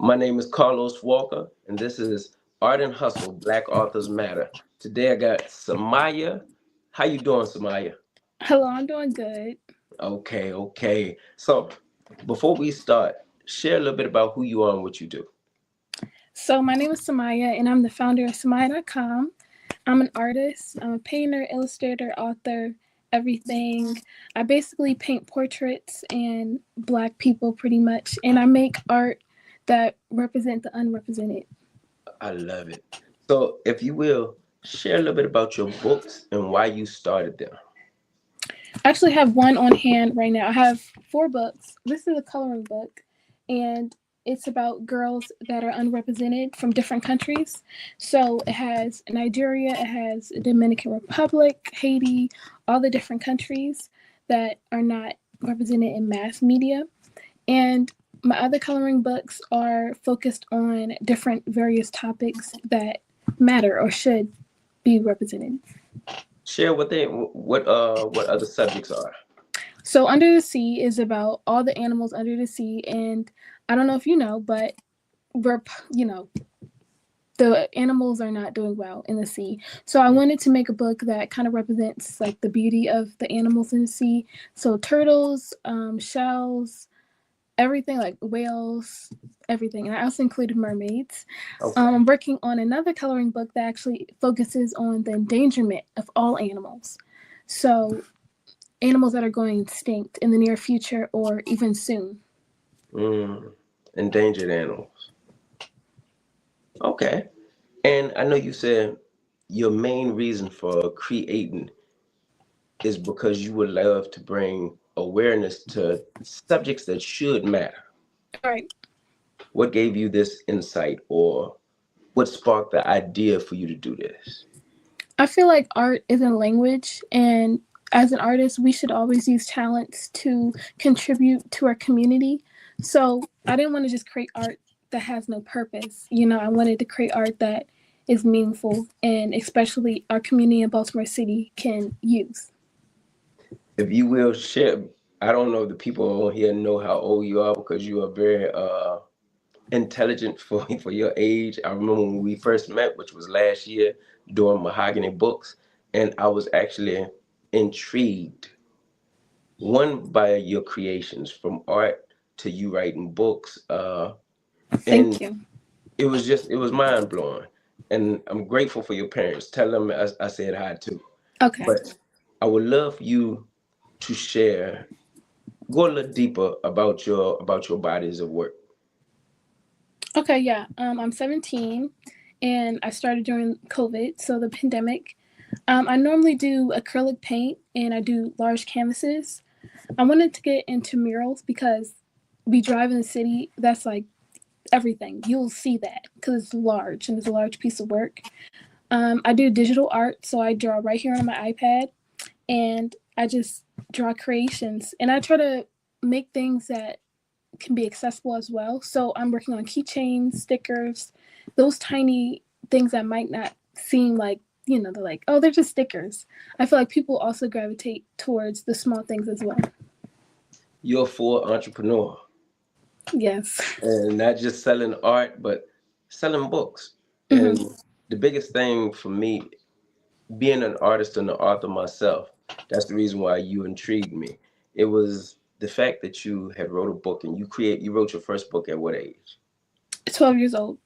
My name is Carlos Walker, and this is Art and Hustle, Black Authors Matter. Today I got Samaya. How you doing, Samaya? Hello, I'm doing good. Okay. So before we start, share a little bit about who you are and what you do. So, my name is Samaya, and I'm the founder of Samaya.com. I'm an artist, I'm a painter, illustrator, author, everything. I basically paint portraits and Black people pretty much, and I make art that represent the unrepresented. I love it. So if you will, share a little bit about your books and why you started them. I actually have one on hand right now. I have four books. This is a coloring book, and it's about girls that are unrepresented from different countries. So it has Nigeria, it has Dominican Republic, Haiti, all the different countries that are not represented in mass media. And my other coloring books are focused on different various topics that matter or should be represented. Share what other subjects are. So Under the Sea is about all the animals under the sea, and I don't know if you know, but we're you know the animals are not doing well in the sea. So I wanted to make a book that kind of represents like the beauty of the animals in the sea. So turtles, shells, everything like whales, everything, and I also included mermaids. Okay. I'm working on another coloring book that actually focuses on the endangerment of all animals. So animals that are going extinct in the near future or even soon. Mm, endangered animals. Okay. And I know you said your main reason for creating is because you would love to bring awareness to subjects that should matter. Right. What gave you this insight, or what sparked the idea for you to do this? I feel like art is a language, and as an artist, we should always use talents to contribute to our community. So I didn't want to just create art that has no purpose. I wanted to create art that is meaningful and especially our community in Baltimore City can use. If you will share, I don't know if the people on here know how old you are because you are very intelligent for your age. I remember when we first met, which was last year during Mahogany Books, and I was actually intrigued, one, by your creations, from art to you writing books, and Thank you. it was mind blowing. And I'm grateful for your parents. Tell them I said hi too. Okay. But I would love you to share, go a little deeper about your bodies of work. Okay, yeah. I'm 17 and I started during COVID, so the pandemic. I normally do acrylic paint and I do large canvases. I wanted to get into murals because we drive in the city. That's like everything. You'll see that because it's large and it's a large piece of work. I do digital art, so I draw right here on my iPad and I just draw creations. And I try to make things that can be accessible as well. So I'm working on keychains, stickers, those tiny things that might not seem like, they're like, oh, they're just stickers. I feel like people also gravitate towards the small things as well. You're a full entrepreneur, Yes. and not just selling art, but selling books. And Hmm. the biggest thing for me, being an artist and an author myself, that's the reason why you intrigued me. It was the fact that you had wrote a book and you wrote your first book at what age? 12 years old.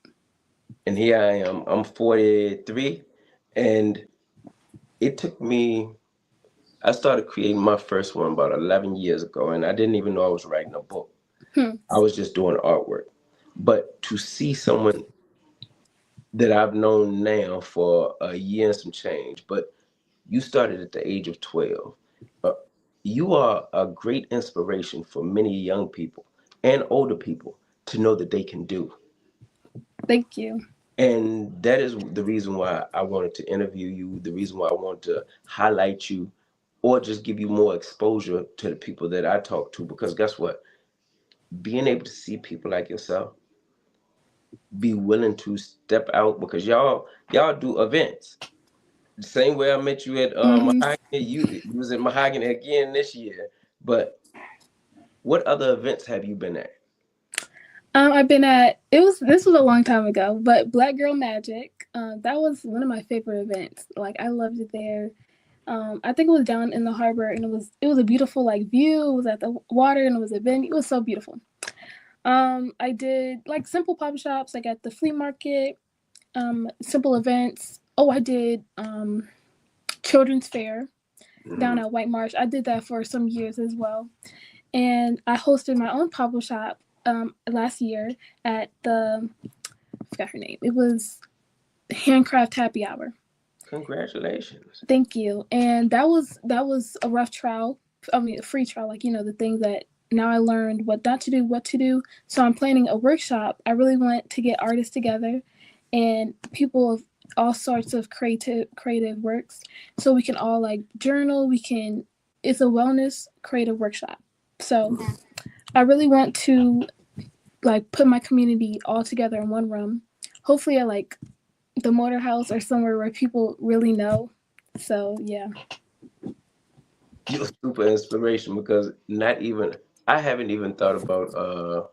And here I am. I'm 43, and it took me. I started creating my first one about 11 years ago, and I didn't even know I was writing a book. Hmm. I was just doing artwork. But to see someone that I've known now for a year and some change, but you started at the age of 12. Uh, you are a great inspiration for many young people and older people to know that they can do. Thank you. And that is the reason why I wanted to interview you, the reason why I wanted to highlight you or just give you more exposure to the people that I talk to. Because guess what? Being able to see people like yourself, be willing to step out because y'all do events. The same way I met you at Hmm. Mahogany, you was at Mahogany again this year. But what other events have you been at? I've been at this was a long time ago, but Black Girl Magic. That was one of my favorite events. Like I loved it there. I think it was down in the harbor, and it was a beautiful like view. It was at the water, and it was a venue. It was so beautiful. I did like simple pop shops, like at the flea market. Simple events. Oh, I did children's fair down Mhm. at White Marsh. I did that for some years as well, and I hosted my own pop shop last year at I forgot her name. It was Handcraft Happy Hour. Congratulations. Thank you. And that was a rough trial. I mean, a free trial. Like the things that now I learned what not to do, what to do. So I'm planning a workshop. I really want to get artists together and people of all sorts of creative works, so we can all like journal. We can. It's a wellness creative workshop. So I really want to like put my community all together in one room. Hopefully, at like the Motor House or somewhere where people really know. So yeah. You're super inspiration because not even I haven't even thought about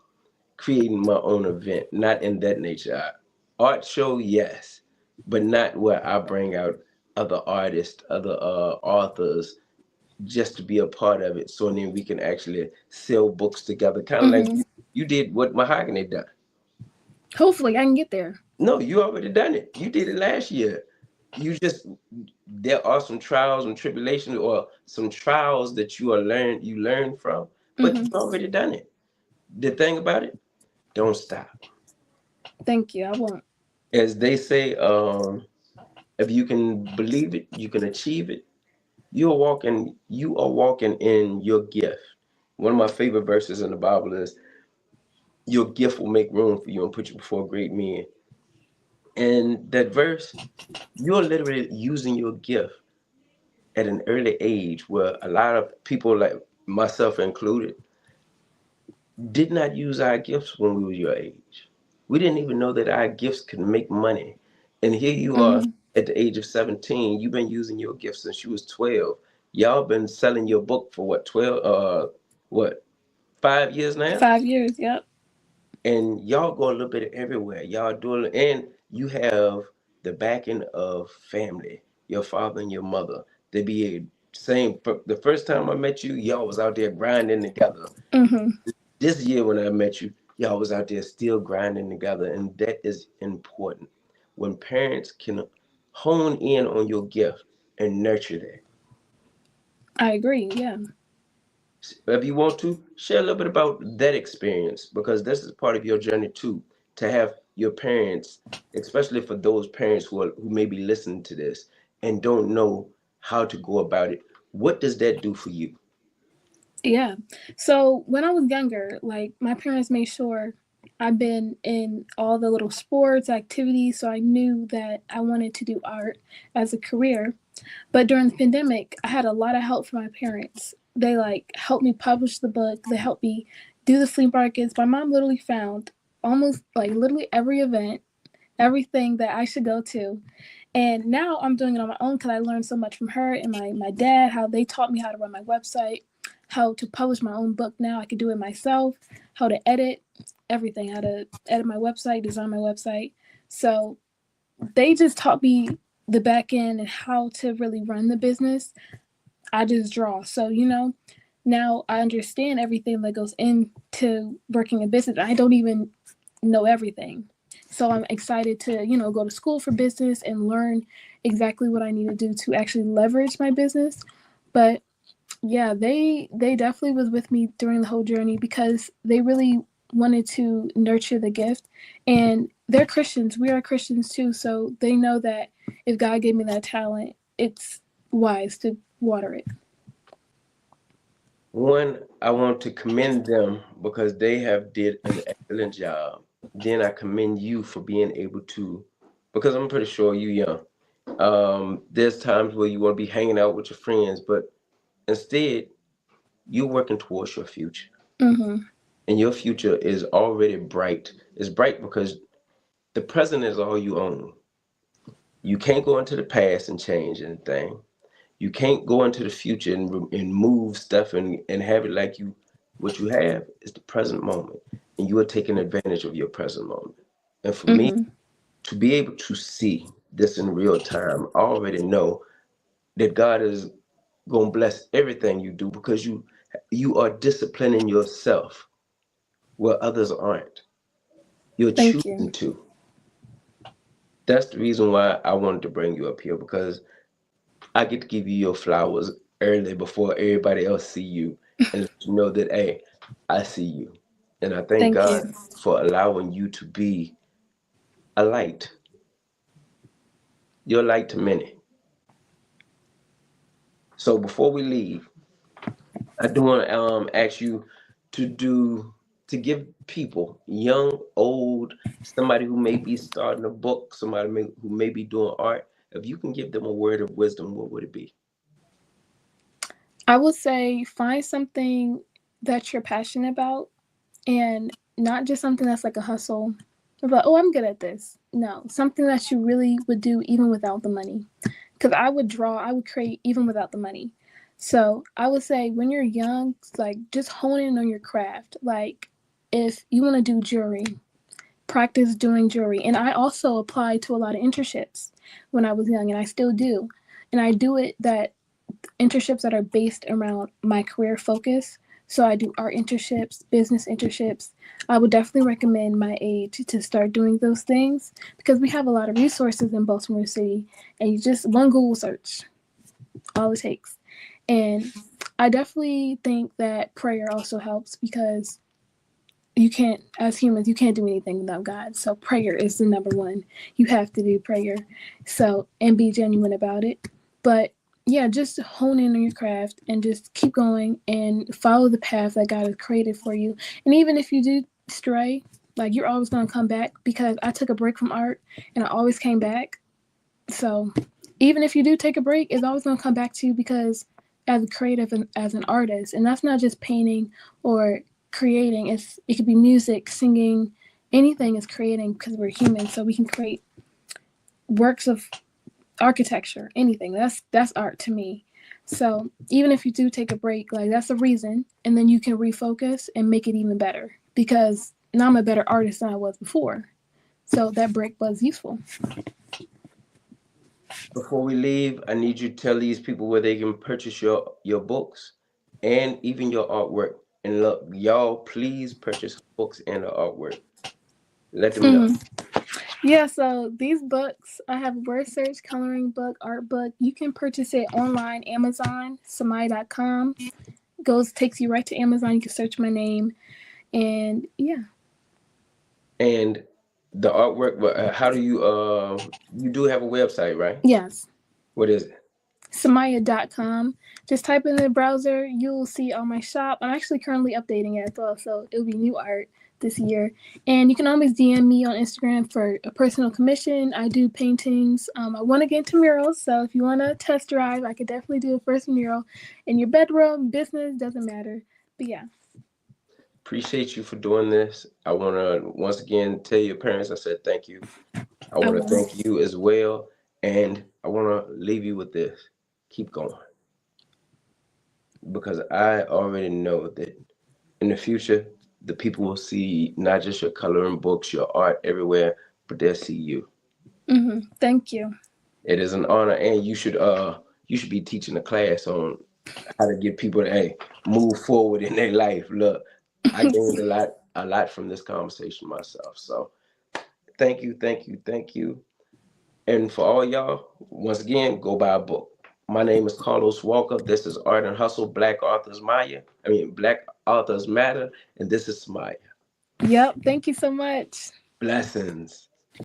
creating my own event. Not in that nature. Art show, yes, but not where I bring out other artists, other authors, just to be a part of it. So then we can actually sell books together, kind of like Hmm. you did what Mahogany done. Hopefully, I can get there. No, you already done it. You did it last year. You just there are some trials and tribulations or some trials that you learn from, but you Hmm. already done it. The thing about it, don't stop. Thank you. I won't. As they say, if you can believe it, you can achieve it. You are walking in your gift. One of my favorite verses in the Bible is your gift will make room for you and put you before great men. And that verse, you're literally using your gift at an early age where a lot of people, like myself included, did not use our gifts when we were your age. We didn't even know that our gifts could make money. And here you are Hmm. at the age of 17. You've been using your gifts since you was 12. Y'all been selling your book for what, 12, what, 5 years now? 5 years. Yep. And y'all go a little bit everywhere. Y'all doing, and you have the backing of family, your father and your mother. They be a same. The first time I met you, y'all was out there grinding together. Hmm. This year when I met you, y'all was out there still grinding together, and that is important. When parents can hone in on your gift and nurture that. I agree. Yeah. If you want to, share a little bit about that experience because this is part of your journey too. To have your parents, especially for those parents who may be listening to this and don't know how to go about it. What does that do for you? Yeah. So when I was younger, like my parents made sure I've been in all the little sports activities, so I knew that I wanted to do art as a career. But during the pandemic, I had a lot of help from my parents. They like helped me publish the book. They helped me do the flea markets. My mom literally found almost like literally every event, everything that I should go to. And now I'm doing it on my own because I learned so much from her and my dad, how they taught me how to run my website, how to publish my own book now. I could do it myself, how to edit everything, how to edit my website, design my website. So they just taught me the back end and how to really run the business. I just draw. So, now I understand everything that goes into working a business. I don't even know everything. So I'm excited to, go to school for business and learn exactly what I need to do to actually leverage my business. But yeah, they definitely was with me during the whole journey because they really wanted to nurture the gift, and they're Christians. We are Christians too, so they know that if God gave me that talent, it's wise to water it. One, I want to commend them because they have did an excellent job. Then I commend you for being able to, because I'm pretty sure you young. There's times where you want to be hanging out with your friends, but instead you're working towards your future, Mm-hmm. and your future is already bright. It's bright because the present is all you own. You can't go into the past and change anything. You can't go into the future and move stuff and have it like you. What you have is the present moment. and you are taking advantage of your present moment. And for me, Mm-hmm. to be able to see this in real time, I already know that God is going to bless everything you do because you are disciplining yourself where others aren't. You're Thank you. choosing to. That's the reason why I wanted to bring you up here because I get to give you your flowers early before everybody else see you and let you know that, hey, I see you. And I thank Thank God you. for allowing you to be a light. You're a light to many. So before we leave, I do want to ask you to do to give people, young, old, somebody who may be starting a book, who may be doing art, if you can give them a word of wisdom, what would it be? I would say find something that you're passionate about and not just something that's like a hustle. But oh, I'm good at this. No, something that you really would do even without the money. Because I would draw, I would create even without the money. So I would say when you're young, like just hone in on your craft. Like if you want to do jewelry, practice doing jewelry. And I also applied to a lot of internships when I was young, and I still do. And I do it that internships that are based around my career focus. So I do art internships, business internships. I would definitely recommend my age to start doing those things because we have a lot of resources in Baltimore City, and you just one Google search, all it takes. And I definitely think that prayer also helps because you can't, as humans, you can't do anything without God. So prayer is the number one. You have to do prayer. So, and be genuine about it. But yeah, just hone in on your craft and just keep going and follow the path that God has created for you. And even if you do stray, like you're always going to come back because I took a break from art and I always came back. So even if you do take a break, it's always going to come back to you because as a creative and as an artist, and that's not just painting or creating. It could be music, singing, anything is creating because we're human. So we can create works of architecture, anything. That's art to me. So even if you do take a break, like that's a reason, and then you can refocus and make it even better because now I'm a better artist than I was before. So that break was useful. Before we leave, I need you to tell these people where they can purchase your books and even your artwork. And look, y'all, please purchase books and the artwork. Let them know. Mm-hmm. Yeah, so these books, I have a word search, coloring book, art book. You can purchase it online, Amazon, samai.com. Takes you right to Amazon. You can search my name. And yeah. And the artwork, how do you do have a website, right? Yes. What is it? Samaya.com. Just type in the browser, you'll see all my shop. I'm actually currently updating it as well, so it'll be new art this year. And you can always DM me on Instagram for a personal commission. I do paintings. I want to get into murals, so if you want to test drive, I could definitely do a first mural in your bedroom, business, doesn't matter. But yeah. Appreciate you for doing this. I want to once again tell your parents I said thank you. I I want to will. thank you as well. And I want to leave you with this. Keep going. Because I already know that in the future, the people will see not just your coloring books, your art everywhere, but they'll see you. Mm-hmm. Thank you. It is an honor, and you should be teaching a class on how to get people to move forward in their life. Look, I gained a lot from this conversation myself. So thank you, thank you, thank you. And for all y'all, once again, go buy a book. My name is Carlos Walker. This is Art and Hustle, Black Authors Matter, and this is Maya. Yep. Thank you so much. Blessings.